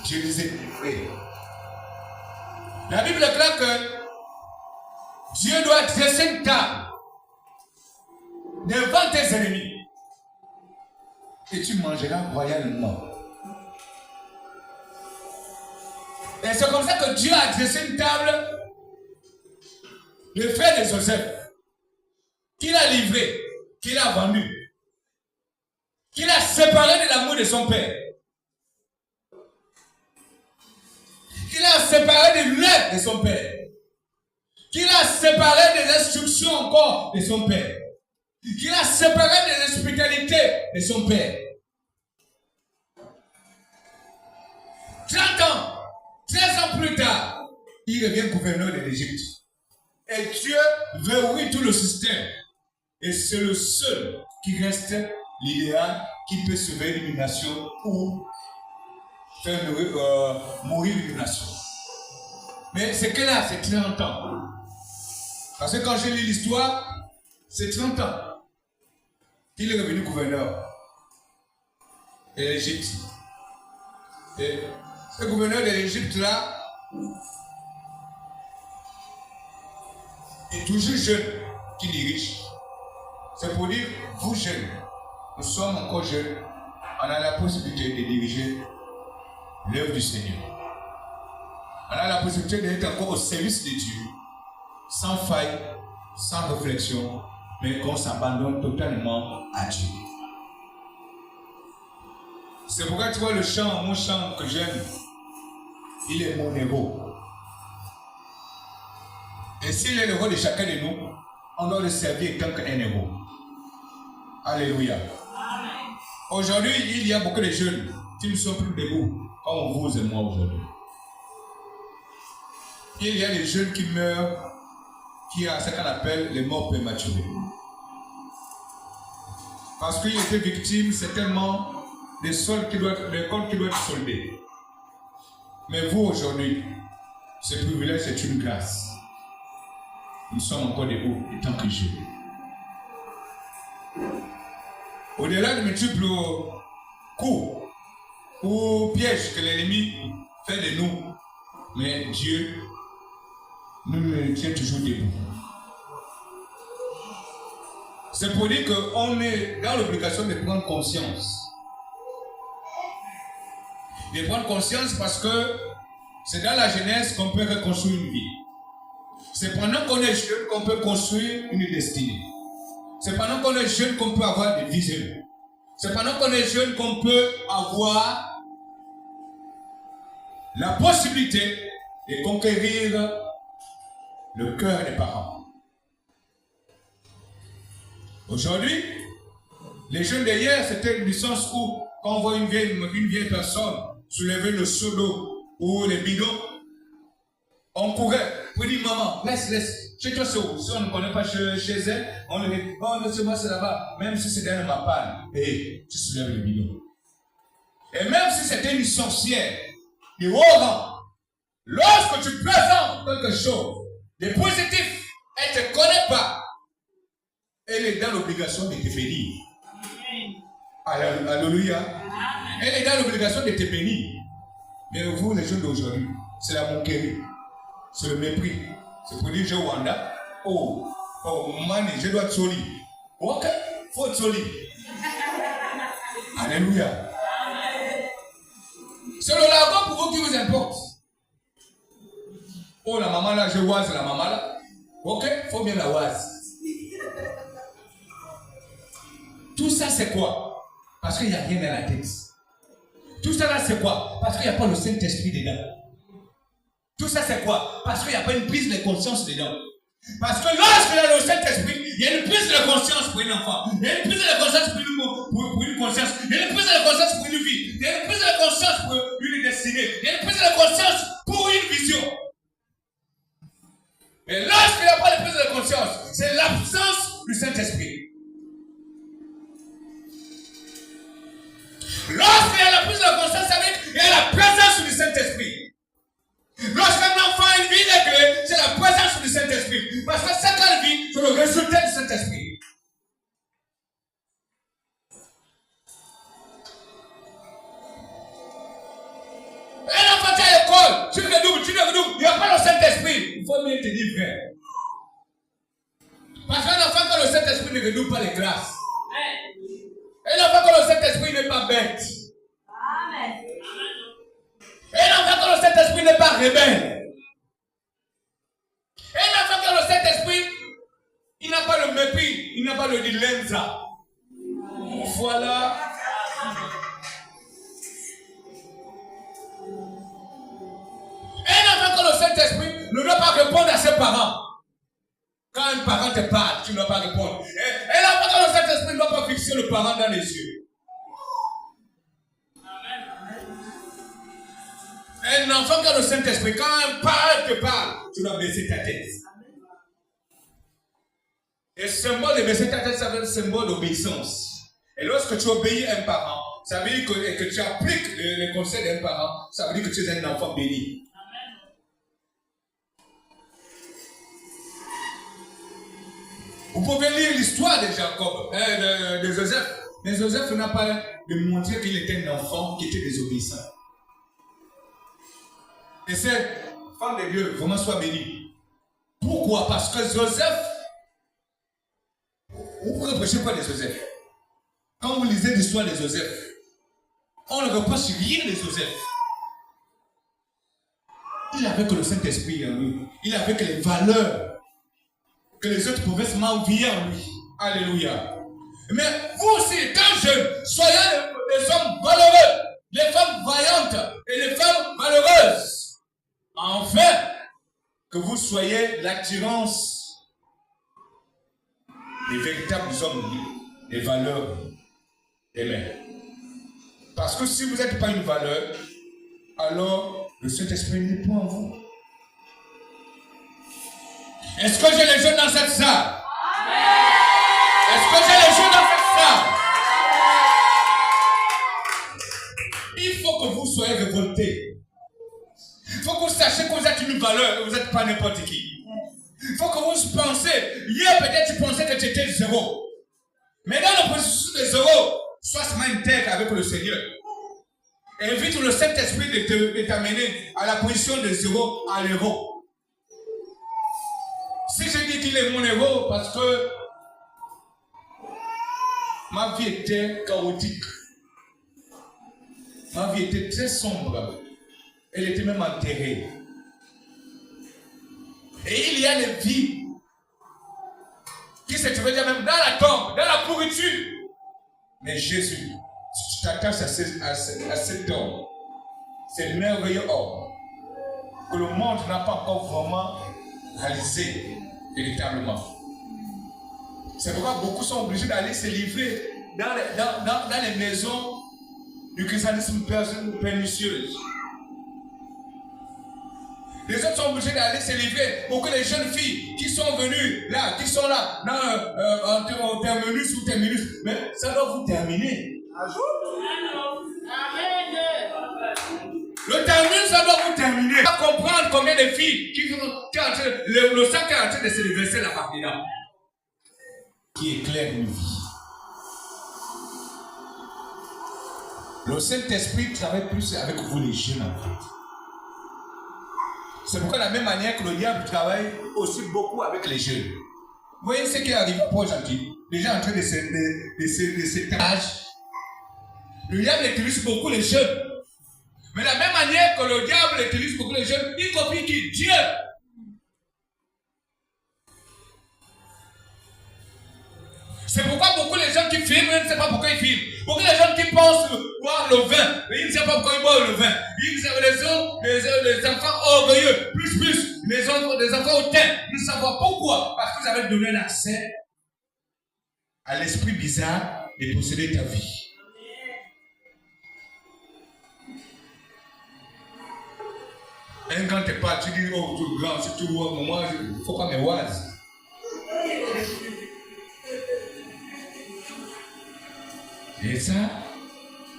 Dieu les a livrés. La Bible déclare que Dieu doit dresser une table devant tes ennemis et tu mangeras royalement. Et c'est comme ça que Dieu a dressé une table, le frère de Joseph, qu'il a livré, qu'il a vendu, qu'il a séparé de l'amour de son père, qu'il a séparé de l'aide de son père, qu'il a séparé des instructions encore de son père, qu'il a séparé des hospitalités de son père. il devient gouverneur de l'Égypte. Et Dieu verrouille tout le système. Et c'est le seul qui reste l'idéal qui peut sauver une nation ou faire mourir une nation. Mais c'est que là, c'est 30 ans. Parce que quand j'ai lu l'histoire, c'est 30 ans qu'il est devenu gouverneur de l'Égypte. Et ce gouverneur de l'Égypte là est toujours jeune qui dirige. C'est pour dire, vous jeunes, nous sommes encore jeunes, on a la possibilité de diriger l'œuvre du Seigneur. On a la possibilité d'être encore au service de Dieu, sans faille, sans réflexion, mais qu'on s'abandonne totalement à Dieu. C'est pourquoi tu vois le chant, mon chant que j'aime, il est mon héros. Et s'il est le héros de chacun de nous, on doit le servir tant qu'un héros. Alléluia. Aujourd'hui, il y a beaucoup de jeunes qui ne sont plus debout, comme vous et moi aujourd'hui. Il y a des jeunes qui meurent, qui ont ce qu'on appelle les morts prématurés. Parce qu'ils étaient victimes certainement des soldes qui doivent être soldés. Mais vous aujourd'hui, ce privilège est une grâce. Nous sommes encore debout, étant que jeunes. Au-delà de multiples coups ou pièges que l'ennemi fait de nous, mais Dieu nous tient toujours debout. C'est pour dire qu'on est dans l'obligation de prendre conscience. De prendre conscience parce que c'est dans la jeunesse qu'on peut reconstruire une vie. C'est pendant qu'on est jeune qu'on peut construire une destinée. C'est pendant qu'on est jeune qu'on peut avoir des visions. C'est pendant qu'on est jeune qu'on peut avoir la possibilité de conquérir le cœur des parents. Aujourd'hui, les jeunes d'hier, c'était du sens où, quand on voit une vieille personne soulever le seau d'eau ou les bidons, on courait pour dire maman, laisse. Chez toi, c'est où? Si on ne connaît pas chez elle, on lui dit, oh, non, c'est moi, c'est là-bas. Même si c'est dans ma panne, tu soulèves le bidon. Et même si c'était une sorcière, de haut rang, lorsque tu présentes quelque chose de positif, elle ne te connaît pas, elle est dans l'obligation de te bénir. Alléluia. Elle est dans l'obligation de te bénir. Mais vous, les jeunes d'aujourd'hui, c'est la moquerie, c'est le mépris. C'est pour dire, je Wanda, oh, mani, je dois être solide. Ok, il faut être solide. Alléluia. C'est le largon pour vous qui vous importe. Oh, la maman là, je oise la maman là. Ok, il faut bien la oise. Tout ça, c'est quoi? Parce qu'il n'y a rien dans la tête. Tout ça là, c'est quoi? Parce qu'il n'y a pas le Saint-Esprit dedans. Tout ça, c'est quoi? Parce qu'il n'y a pas une prise de conscience dedans. Parce que lorsqu'il y a le Saint-Esprit, il y a une prise de conscience pour un enfant. Il y a une prise de conscience pour une conscience. Il y a une prise de conscience pour une vie. Il y a une prise de conscience pour une destinée. Il y a une prise de conscience pour une vision. Et lorsqu'il n'y a pas de prise de conscience, c'est l'absence du Saint-Esprit. Lorsqu'il y a la prise de conscience avec, il y a la présence du Saint-Esprit. Lorsqu'un enfant a une vie de c'est la présence du Saint-Esprit. Parce que cette vie, c'est le résultat du Saint-Esprit. Un enfant qui est à l'école, tu le redoubles, il n'y a pas le Saint-Esprit. Il faut bien te dire vrai. Parce qu'un enfant quand le Saint-Esprit ne redouble pas les grâces. Un enfant quand le Saint-Esprit n'est pas bête. Amen. Un enfant quand le Saint-Esprit n'est pas rebelle. Un enfant quand le Saint-Esprit, il n'a pas le mépris, il n'a pas le dilenza. Voilà. Un enfant quand le Saint-Esprit ne doit pas répondre à ses parents. Quand un parent te parle, tu ne dois pas répondre. Un enfant quand le Saint-Esprit ne doit pas fixer le parent dans les yeux. Un enfant qui a le Saint-Esprit, quand un parent te parle, tu dois baisser ta tête. Et le symbole de baisser ta tête, ça veut dire le symbole d'obéissance. Et lorsque tu obéis à un parent, ça veut dire que tu appliques les conseils d'un parent, ça veut dire que tu es un enfant béni. Vous pouvez lire l'histoire de Jacob, de Joseph. Mais Joseph n'a pas démontré qu'il était un enfant qui était désobéissant. Et c'est, femme de Dieu, vraiment soit béni. Pourquoi? Parce que Joseph, vous ne reprochez pas de Joseph. Quand vous lisez l'histoire de Joseph, on ne reproche rien de Joseph. Il avait que le Saint-Esprit en lui. Il avait que les valeurs que les autres pouvaient se m'envier en lui. Alléluia. Mais vous aussi, étant jeunes, soyez des hommes valeureux, les femmes vaillantes et les femmes malheureuses. Enfin, que vous soyez l'attirance des véritables hommes, des valeurs humaines. Parce que si vous n'êtes pas une valeur, alors le Saint-Esprit n'est pas en vous. Est-ce que j'ai les jeunes dans cette salle? Est-ce que j'ai les jeunes dans cette salle? Il faut que vous soyez révoltés. Il faut que vous sachiez que vous êtes une valeur et vous n'êtes pas n'importe qui. Il faut que vous pensiez. Hier peut-être tu pensais que tu étais zéro. Mais dans le processus de zéro, sois seulement intègre avec le Seigneur. Invite le Saint-Esprit de t'amener à la position de zéro à l'héros. Si je dis qu'il est mon héros, parce que ma vie était chaotique. Ma vie était très sombre. Elle était même enterrée. Et il y a des vies qui se trouvaient même dans la tombe, dans la pourriture. Mais Jésus, si tu t'attaches à cet homme, c'est le merveilleux homme que le monde n'a pas encore vraiment réalisé véritablement. C'est pourquoi beaucoup sont obligés d'aller se livrer dans les maisons du christianisme pernicieux. Les autres sont obligés d'aller se livrer pour que les jeunes filles qui sont venues là, qui sont là, en terminus ou terminus, mais ça doit vous terminer. Le terminus, ça doit vous terminer. On va comprendre combien de filles qui le sang qui est en train de se déverser là-bas dedans. Qui éclaire une vie. Le Saint-Esprit travaille plus avec vous les jeunes en fait. C'est pourquoi de la même manière que le diable travaille aussi beaucoup avec les jeunes. Vous voyez ce qui arrive pour aujourd'hui. Les gens en train de s'étage. Le diable utilise beaucoup les jeunes. Mais de la même manière que le diable utilise beaucoup les jeunes, il copie qui? Dieu. C'est pourquoi beaucoup de gens qui filment, ils ne savent pas pourquoi ils filment. Beaucoup de gens qui pensent boire le vin, ils ne savent pas pourquoi ils boivent le vin. Les enfants orgueilleux, plus, les enfants hautains, ils ne savent pas pourquoi. Parce que vous avez donné un accès à l'esprit bizarre de posséder ta vie. Un grand t'es pas, tu dis, oh, tout grand, c'est tout loin, moi, il ne faut pas me voir. Et ça,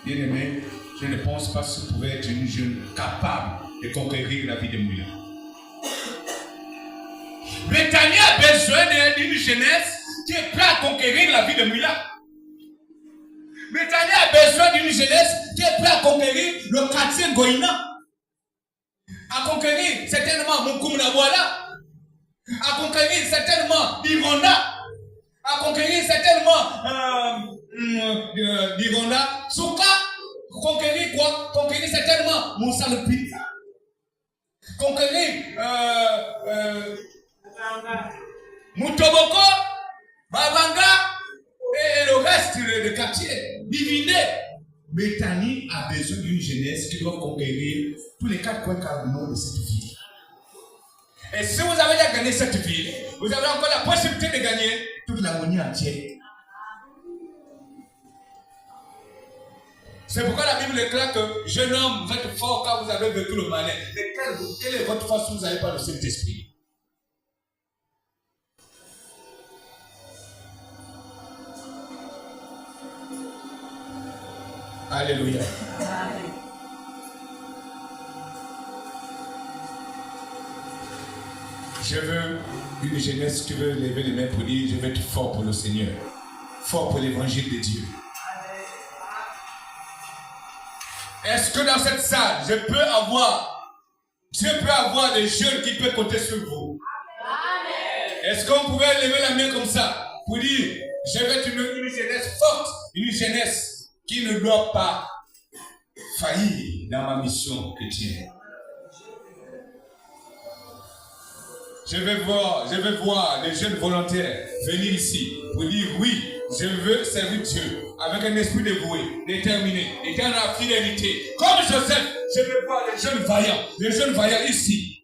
bien aimé, je ne pense pas que ce pouvait être une jeune capable de conquérir la vie de Moula. Bethany a besoin d'une jeunesse qui est prête à conquérir la vie de Moula. Bethany a besoin d'une jeunesse qui est prête à conquérir le quartier Goïna. À conquérir certainement Moukoumnawala. À conquérir certainement Ironda. À conquérir certainement d'Ironda, Souka, conquérir quoi? Conquérir certainement Moussa le Pit. Conquérir Moutoboko, Babanga et le reste de quartier. Diviné. Bethany a besoin d'une jeunesse qui doit conquérir tous les 4 coins cardinaux de cette ville. Et si vous avez déjà gagné cette ville, vous avez encore la possibilité de gagner toute l'harmonie entière. C'est pourquoi la Bible déclare que, jeune homme, vous êtes fort car vous avez vécu le malin. Mais quelle est votre force si vous n'avez pas le Saint-Esprit? Alléluia. Amen. Je veux une jeunesse qui veut lever les mains pour dire, je vais être fort pour le Seigneur, fort pour l'évangile de Dieu. Est-ce que dans cette salle, Dieu peut avoir des jeunes qui peuvent compter sur vous? Est-ce qu'on pouvait lever la main comme ça pour dire, je vais être une jeunesse forte, une jeunesse qui ne doit pas faillir dans ma mission chrétienne? Je vais voir les jeunes volontaires venir ici pour dire oui, je veux servir Dieu avec un esprit dévoué, déterminé, et dans la fidélité. Comme Joseph, je vais voir les jeunes vaillants ici